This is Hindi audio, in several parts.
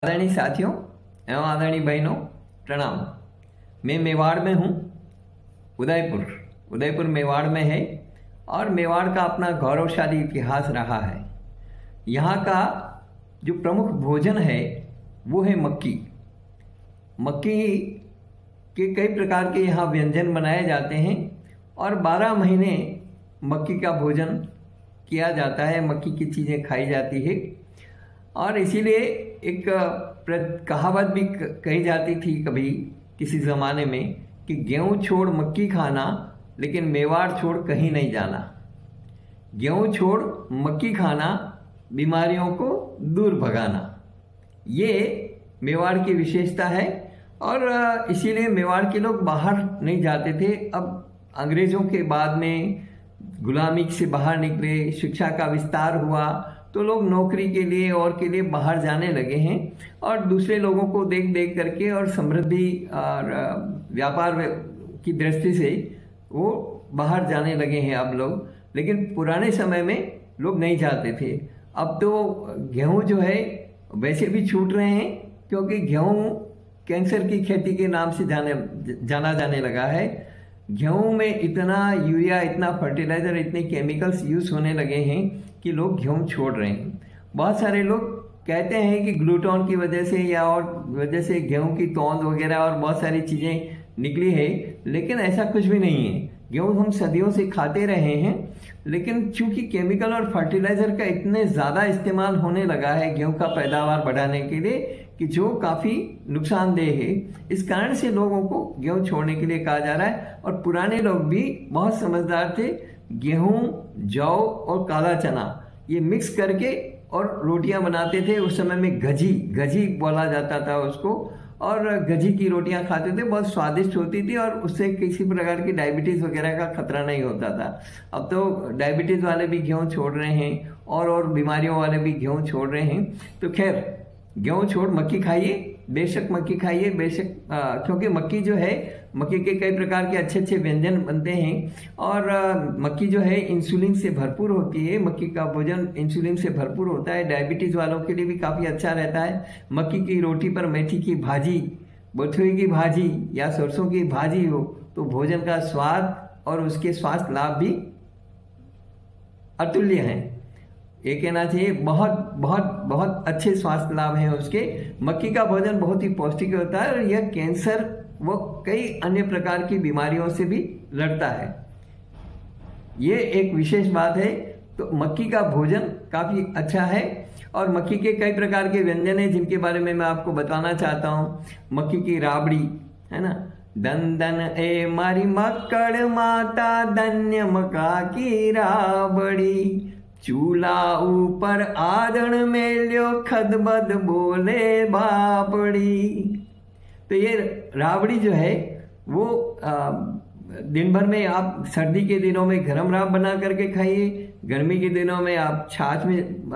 आदरणीय साथियों एवं आदरणीय बहनों, प्रणाम। मैं मेवाड़ में हूँ। उदयपुर मेवाड़ में है और मेवाड़ का अपना गौरवशाली इतिहास रहा है। यहाँ का जो प्रमुख भोजन है वो है मक्की। मक्की के कई प्रकार के यहाँ व्यंजन बनाए जाते हैं और 12 महीने मक्की का भोजन किया जाता है, मक्की की चीज़ें खाई जाती है। और इसीलिए एक कहावत भी कही जाती थी कभी किसी ज़माने में कि गेहूँ छोड़ मक्की खाना, लेकिन मेवाड़ छोड़ कहीं नहीं जाना। गेहूँ छोड़ मक्की खाना, बीमारियों को दूर भगाना, ये मेवाड़ की विशेषता है। और इसीलिए मेवाड़ के लोग बाहर नहीं जाते थे। अब अंग्रेज़ों के बाद में गुलामी से बाहर निकले, शिक्षा का विस्तार हुआ, तो लोग नौकरी के लिए और के लिए बाहर जाने लगे हैं और दूसरे लोगों को देख देख करके और समृद्धि और व्यापार की दृष्टि से वो बाहर जाने लगे हैं अब लोग। लेकिन पुराने समय में लोग नहीं जाते थे। अब तो गेहूं जो है वैसे भी छूट रहे हैं, क्योंकि गेहूं कैंसर की खेती के नाम से जाना जाने लगा है। गेहूं में इतना यूरिया, इतना फर्टिलाइजर, इतने केमिकल्स यूज होने लगे हैं कि लोग गेहूं छोड़ रहे हैं। बहुत सारे लोग कहते हैं कि ग्लूटोन की वजह से या और वजह से गेहूं की तौंद वगैरह और बहुत सारी चीज़ें निकली है, लेकिन ऐसा कुछ भी नहीं है। गेहूं हम सदियों से खाते रहे हैं, लेकिन चूंकि केमिकल और फर्टिलाइजर का इतने ज़्यादा इस्तेमाल होने लगा है गेहूं का पैदावार बढ़ाने के लिए कि जो काफ़ी नुकसानदेह है, इस कारण से लोगों को गेहूं छोड़ने के लिए कहा जा रहा है। और पुराने लोग भी बहुत समझदार थे। गेहूं, जौ और काला चना ये मिक्स करके और रोटियां बनाते थे। उस समय में गजी बोला जाता था उसको, और गजी की रोटियां खाते थे, बहुत स्वादिष्ट होती थी और उससे किसी प्रकार की डायबिटीज़ वगैरह का खतरा नहीं होता था। अब तो डायबिटीज़ वाले भी गेहूं छोड़ रहे हैं और बीमारियों वाले भी गेहूं छोड़ रहे हैं। तो खैर, गेहूं छोड़ मक्की खाइए, बेशक मक्की खाइए, बेशक क्योंकि मक्की जो है, मक्की के कई प्रकार के अच्छे अच्छे व्यंजन बनते हैं। और मक्की जो है इंसुलिन से भरपूर होती है। मक्की का भोजन इंसुलिन से भरपूर होता है, डायबिटीज़ वालों के लिए भी काफ़ी अच्छा रहता है। मक्की की रोटी पर मेथी की भाजी, बथुए की भाजी या सरसों की भाजी हो तो भोजन का स्वाद और उसके स्वास्थ्य लाभ भी अतुल्य हैं। ये कहना चाहिए, बहुत बहुत बहुत अच्छे स्वास्थ्य लाभ हैं उसके। मक्की का भोजन बहुत ही पौष्टिक होता है और यह कैंसर व कई अन्य प्रकार की बीमारियों से भी लड़ता है। ये एक विशेष बात है। तो मक्की का भोजन काफ़ी अच्छा है और मक्की के कई प्रकार के व्यंजन हैं जिनके बारे में मैं आपको बताना चाहता हूँ। मक्की की राबड़ी है ना, दन दन ए मारी मक्कड़ माता, धन्य मक्का की राबड़ी, चूल्हा ऊपर आदण में लियो, खदबद बोले बापड़ी। तो ये राबड़ी जो है वो दिन भर में आप सर्दी के दिनों में गरम राब बना करके खाइए, गर्मी के दिनों में आप छाछ में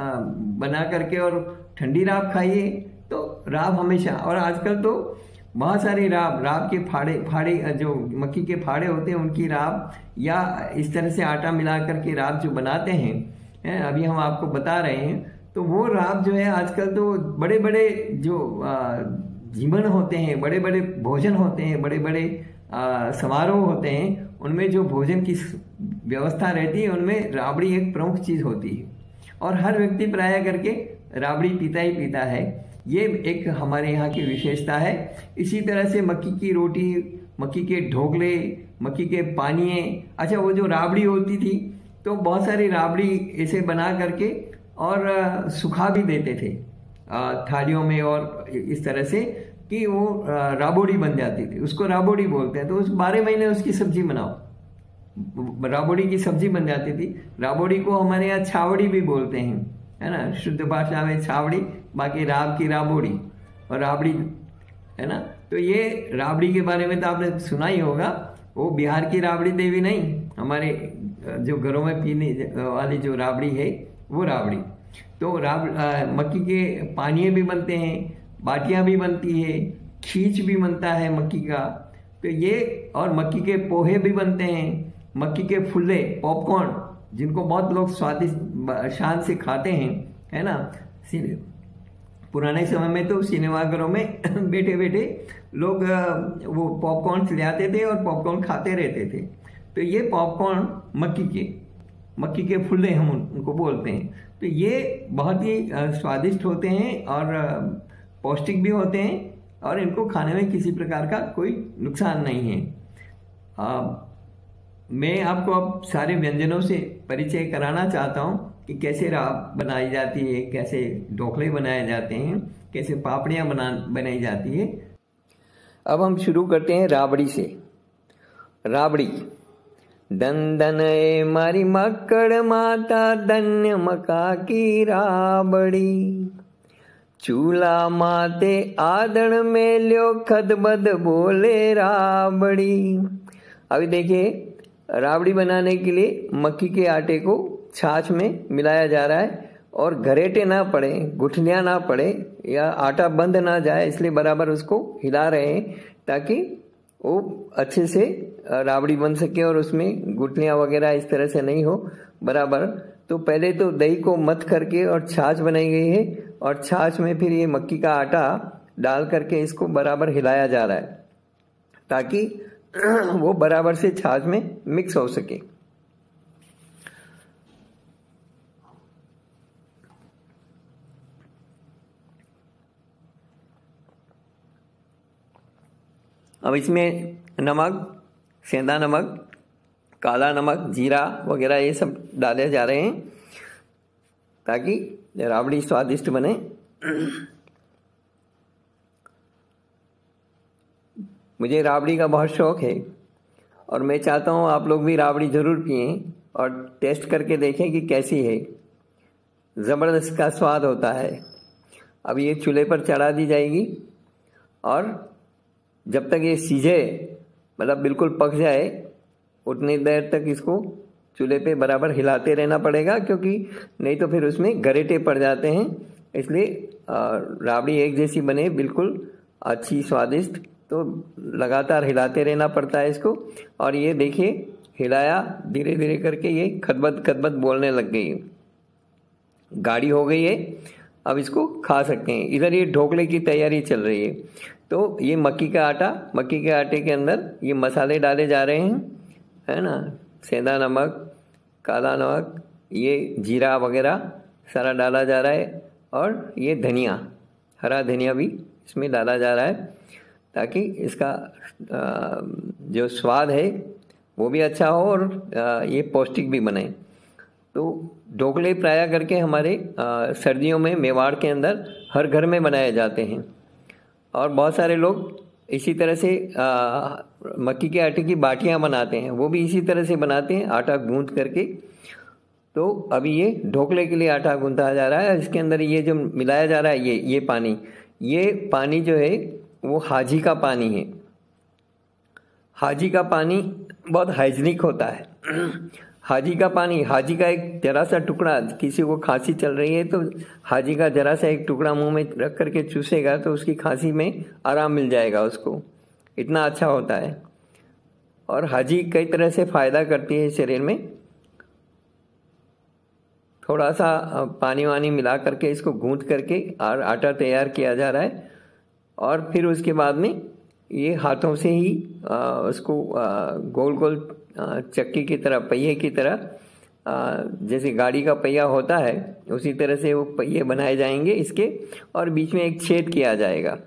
बना करके और ठंडी राब खाइए। तो राब हमेशा, और आजकल तो बहुत सारी राब के फाड़े जो मक्की के फाड़े होते हैं उनकी राब, या इस तरह से आटा मिला करके राब जो बनाते हैं, अभी हम आपको बता रहे हैं, तो वो राब जो है आजकल तो बड़े बड़े जो जीवन होते हैं, बड़े बड़े भोजन होते हैं, बड़े बड़े समारोह होते हैं, उनमें जो भोजन की व्यवस्था रहती है उनमें राबड़ी एक प्रमुख चीज़ होती है और हर व्यक्ति प्राय करके राबड़ी पीता ही पीता है। ये एक हमारे यहाँ की विशेषता है। इसी तरह से मक्की की रोटी, मक्की के ढोकले, मक्की के पानिये। अच्छा, वो जो राबड़ी होती थी तो बहुत सारी राबड़ी ऐसे बना करके और सुखा भी देते थे थालियों में, और इस तरह से कि वो राबोड़ी बन जाती थी। उसको राबोड़ी बोलते हैं। तो उस 12 महीने उसकी सब्जी बनाओ, राबोड़ी की सब्जी बन जाती थी। राबोड़ी को हमारे यहाँ छावड़ी भी बोलते हैं, है ना, शुद्ध भाषा में छावड़ी, बाकी राब की राबोड़ी और राबड़ी, है ना। तो ये राबड़ी के बारे में तो आपने सुना ही होगा। वो बिहार की राबड़ी देवी नहीं, हमारे जो घरों में पीने वाली जो राबड़ी है वो राबड़ी। तो मक्की के पानिये भी बनते हैं, बाटियां भी बनती है, खींच भी बनता है मक्की का। तो ये, और मक्की के पोहे भी बनते हैं, मक्की के फुल्ले, पॉपकॉर्न, जिनको बहुत लोग स्वादिष्ट शान से खाते हैं, है ना। पुराने समय में तो सिनेमाघरों में बैठे बैठे लोग वो पॉपकॉर्न ले आते थे और पॉपकॉर्न खाते रहते थे। तो ये पॉपकॉर्न मक्की के फुल्ले हम उनको बोलते हैं। तो ये बहुत ही स्वादिष्ट होते हैं और पौष्टिक भी होते हैं और इनको खाने में किसी प्रकार का कोई नुकसान नहीं है। मैं आपको अब सारे व्यंजनों से परिचय कराना चाहता हूँ कि कैसे राब बनाई जाती है, कैसे ढोकले बनाए जाते हैं, कैसे पापड़ियाँ बनाई जाती है। अब हम शुरू करते हैं राबड़ी से। राबड़ी। दन दन ए मारी मक्कड़ माता, धन्य मका की राबड़ी। चूल्हा माते आदड़ में ल्यो, खदबद बोले राबड़ी। अभी देखिए, राबड़ी बनाने के लिए मक्की के आटे को छाछ में मिलाया जा रहा है और घरेटे ना पड़े, गुठलियाँ ना पड़े या आटा बंद ना जाए, इसलिए बराबर उसको हिला रहे हैं ताकि वो अच्छे से राबड़ी बन सके और उसमें गुठलियाँ वगैरह इस तरह से नहीं हो बराबर। तो पहले तो दही को मथ करके और छाछ बनाई गई है और छाछ में फिर ये मक्की का आटा डाल करके इसको बराबर हिलाया जा रहा है ताकि वो बराबर से छाछ में मिक्स हो सके। अब इसमें नमक, सेंधा नमक, काला नमक, जीरा वगैरह ये सब डाले जा रहे हैं ताकि राबड़ी स्वादिष्ट बने। मुझे राबड़ी का बहुत शौक है और मैं चाहता हूँ आप लोग भी राबड़ी ज़रूर पिएं और टेस्ट करके देखें कि कैसी है। ज़बरदस्त का स्वाद होता है। अब ये चूल्हे पर चढ़ा दी जाएगी और जब तक ये सीझे, मतलब बिल्कुल पक जाए, उतनी देर तक इसको चूल्हे पे बराबर हिलाते रहना पड़ेगा, क्योंकि नहीं तो फिर उसमें गरेटे पड़ जाते हैं। इसलिए राबड़ी एक जैसी बने, बिल्कुल अच्छी स्वादिष्ट, तो लगातार हिलाते रहना पड़ता है इसको। और ये देखिए, हिलाया धीरे धीरे करके ये खदबद खदबद बोलने लग गई है, गाढ़ी हो गई है। अब इसको खा सकते हैं। इधर ये ढोकले की तैयारी चल रही है। तो ये मक्की का आटा, मक्की के आटे के अंदर ये मसाले डाले जा रहे हैं, है ना। सेंधा नमक, काला नमक, ये जीरा वगैरह सारा डाला जा रहा है और ये धनिया, हरा धनिया भी इसमें डाला जा रहा है ताकि इसका जो स्वाद है वो भी अच्छा हो और ये पौष्टिक भी बने। तो ढोकले प्राय करके हमारे सर्दियों में मेवाड़ के अंदर हर घर में बनाए जाते हैं और बहुत सारे लोग इसी तरह से मक्की के आटे की बाटियां बनाते हैं, वो भी इसी तरह से बनाते हैं, आटा गूंथ करके। तो अभी ये ढोकले के लिए आटा गूंथा जा रहा है। इसके अंदर ये जो मिलाया जा रहा है, ये पानी जो है वो हाजी का पानी है। हाजी का पानी बहुत हाइजीनिक होता है। हाजी का एक जरा सा टुकड़ा, किसी को खांसी चल रही है तो हाजी का जरा सा एक टुकड़ा मुंह में रख करके चूसेगा तो उसकी खांसी में आराम मिल जाएगा उसको, इतना अच्छा होता है। और हाजी कई तरह से फ़ायदा करती है शरीर में। थोड़ा सा पानी वानी मिला करके इसको गूंथ करके और आटा तैयार किया जा रहा है और फिर उसके बाद में ये हाथों से ही उसको गोल गोल चक्की की तरह, पहिए की तरह, जैसे गाड़ी का पहिया होता है उसी तरह से वो पहिए बनाए जाएंगे इसके, और बीच में एक छेद किया जाएगा।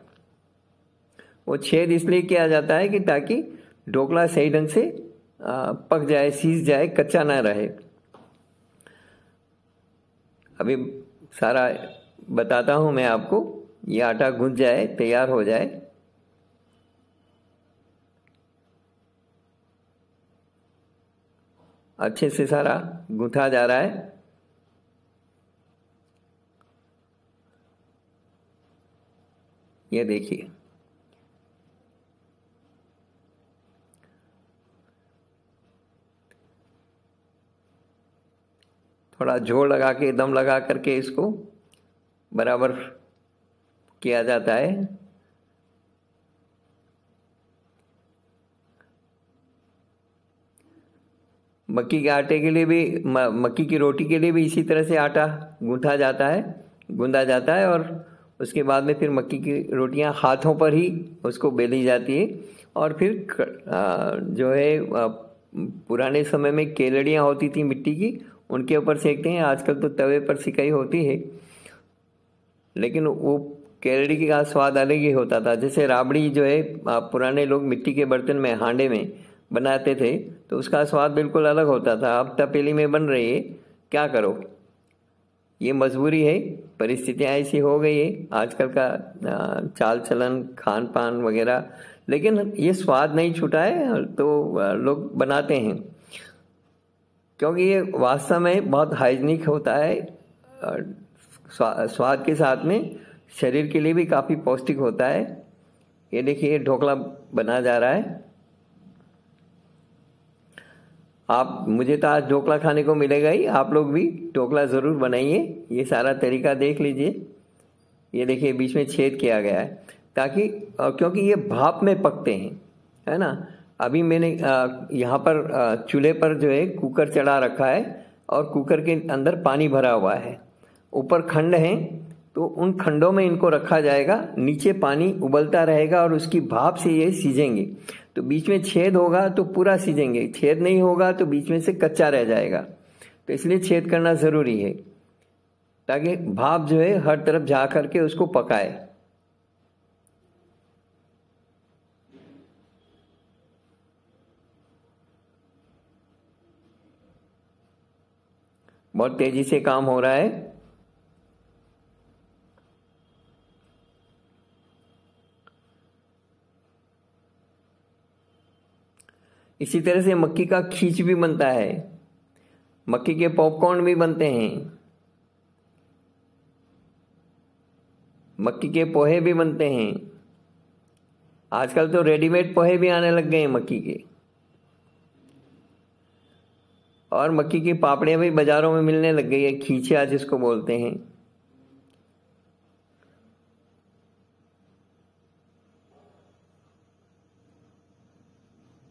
वो छेद इसलिए किया जाता है कि ताकि ढोकला सही ढंग से पक जाए, सीज जाए, कच्चा ना रहे। अभी सारा बताता हूँ मैं आपको। ये आटा गूंथ जाए, तैयार हो जाए, अच्छे से सारा गूंथा जा रहा है। ये देखिए, थोड़ा जोर लगा के, दम लगा करके इसको बराबर किया जाता है। मक्की के आटे के लिए भी, मक्की की रोटी के लिए भी इसी तरह से आटा गूंथा जाता है और उसके बाद में फिर मक्की की रोटियां हाथों पर ही उसको बेली जाती है और फिर जो है पुराने समय में केलड़ियाँ होती थी मिट्टी की, उनके ऊपर सेकते हैं। आजकल तो तवे पर सिकाई होती है, लेकिन वो केलड़ी का स्वाद अलग ही होता था। जैसे राबड़ी जो है पुराने लोग मिट्टी के बर्तन में, हांडे में बनाते थे, तो उसका स्वाद बिल्कुल अलग होता था। अब तपेली में बन रही है, क्या करो, ये मजबूरी है, परिस्थितियाँ ऐसी हो गई है आजकल का चाल चलन, खान पान वगैरह। लेकिन ये स्वाद नहीं छूटा है, तो लोग बनाते हैं, क्योंकि ये वास्तव में बहुत हाइजीनिक होता है। स्वाद के साथ में शरीर के लिए भी काफ़ी पौष्टिक होता है। ये देखिए ढोकला बना जा रहा है। मुझे तो आज ढोकला खाने को मिलेगा ही, आप लोग भी ढोकला ज़रूर बनाइए। ये सारा तरीका देख लीजिए। ये देखिए बीच में छेद किया गया है, ताकि क्योंकि ये भाप में पकते हैं, है ना। अभी मैंने यहाँ पर चूल्हे पर जो है कुकर चढ़ा रखा है और कुकर के अंदर पानी भरा हुआ है, ऊपर खंड हैं, तो उन खंडों में इनको रखा जाएगा। नीचे पानी उबलता रहेगा और उसकी भाप से ये सीजेंगे। तो बीच में छेद होगा तो पूरा सीजेंगे, छेद नहीं होगा तो बीच में से कच्चा रह जाएगा। तो इसलिए छेद करना ज़रूरी है, ताकि भाप जो है हर तरफ जा करके उसको पकाए। बहुत तेजी से काम हो रहा है। इसी तरह से मक्की का खीच भी बनता है, मक्की के पॉपकॉर्न भी बनते हैं, मक्की के पोहे भी बनते हैं। आजकल तो रेडीमेड पोहे भी आने लग गए हैं मक्की के, और मक्की की पापड़ियाँ भी बाजारों में मिलने लग गई है, खींचिया जिसको बोलते हैं।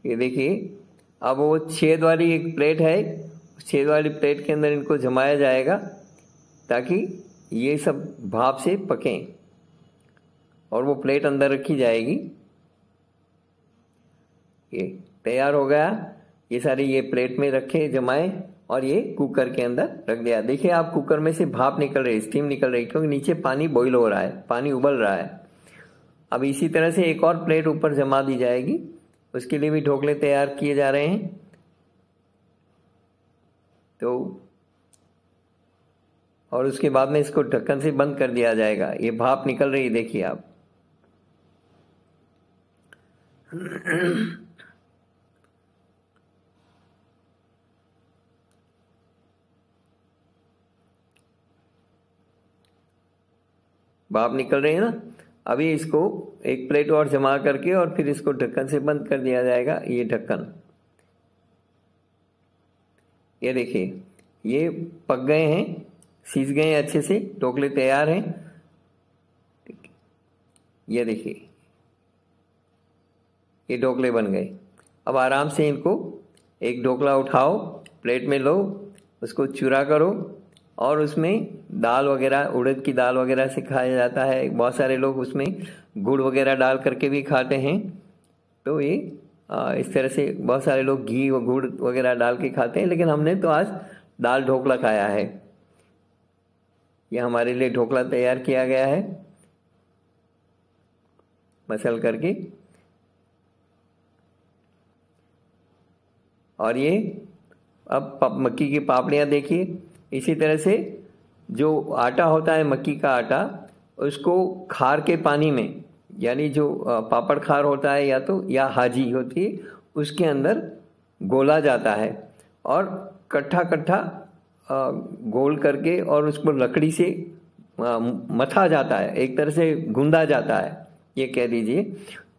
ये देखिए, अब वो छेद वाली एक प्लेट है, छेद वाली प्लेट के अंदर इनको जमाया जाएगा, ताकि ये सब भाप से पकें, और वो प्लेट अंदर रखी जाएगी। ये तैयार हो गया। ये सारी ये प्लेट में रखे, जमाए, और ये कुकर के अंदर रख दिया। देखिए आप, कुकर में से भाप निकल रही, स्टीम निकल रही, क्योंकि नीचे पानी बॉईल हो रहा है, पानी उबल रहा है। अब इसी तरह से एक और प्लेट ऊपर जमा दी जाएगी, उसके लिए भी ढोकले तैयार किए जा रहे हैं। तो और उसके बाद में इसको ढक्कन से बंद कर दिया जाएगा। ये भाप निकल रही है, देखिए आप। भाप निकल रही है ना। अभी इसको एक प्लेट और जमा करके और फिर इसको ढक्कन से बंद कर दिया जाएगा। ये ढक्कन, ये देखिए, ये पक गए हैं, सीज गए हैं अच्छे से, ढोकले तैयार हैं। ये देखिए, ये ढोकले बन गए। अब आराम से इनको एक ढोकला उठाओ, प्लेट में लो, उसको चूरा करो, और उसमें दाल वगैरह, उड़द की दाल वगैरह से खाया जाता है। बहुत सारे लोग उसमें गुड़ वगैरह डाल करके भी खाते हैं। तो ये इस तरह से बहुत सारे लोग घी व गुड़ वगैरह डाल के खाते हैं, लेकिन हमने तो आज दाल ढोकला खाया है। ये हमारे लिए ढोकला तैयार किया गया है मसल करके। और ये अब मक्की की पापड़ियाँ देखिए। इसी तरह से जो आटा होता है, मक्की का आटा, उसको खार के पानी में, यानी जो पापड़ खार होता है या हाजी होती है, उसके अंदर गोला जाता है और कट्ठा कट्ठा गोल करके, और उसको लकड़ी से मथा जाता है, एक तरह से गूंदा जाता है, ये कह दीजिए।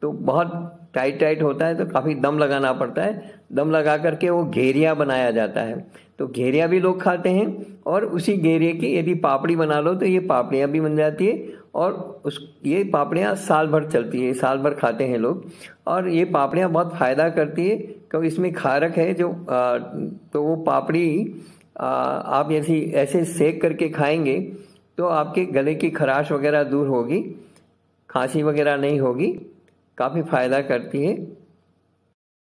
तो बहुत टाइट होता है, तो काफ़ी दम लगाना पड़ता है। दम लगा करके वो घेरिया बनाया जाता है। तो घेरिया भी लोग खाते हैं, और उसी घेरिए की यदि पापड़ी बना लो तो ये पापड़ियाँ भी बन जाती है, और ये पापड़ियाँ साल भर चलती है, साल भर खाते हैं लोग। और ये पापड़ियाँ बहुत फ़ायदा करती है, क्योंकि इसमें खारक है जो तो वो पापड़ी आप ऐसे सेक करके खाएंगे तो आपके गले की खराश वगैरह दूर होगी, खांसी वगैरह नहीं होगी, काफ़ी फायदा करती है।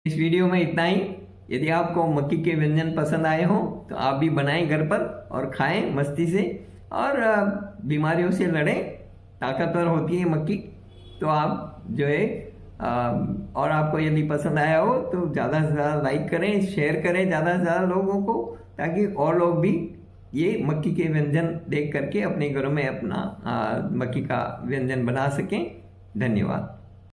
इस वीडियो में इतना ही। यदि आपको मक्की के व्यंजन पसंद आए हों तो आप भी बनाएं घर पर और खाएं मस्ती से, और बीमारियों से लड़ें। ताकतवर होती है मक्की। तो आप जो है और आपको यदि पसंद आया हो तो ज़्यादा से ज़्यादा लाइक करें, शेयर करें ज़्यादा से ज़्यादा लोगों को, ताकि और लोग भी ये मक्की के व्यंजन देख करके अपने घरों में अपना मक्की का व्यंजन बना सकें। धन्यवाद।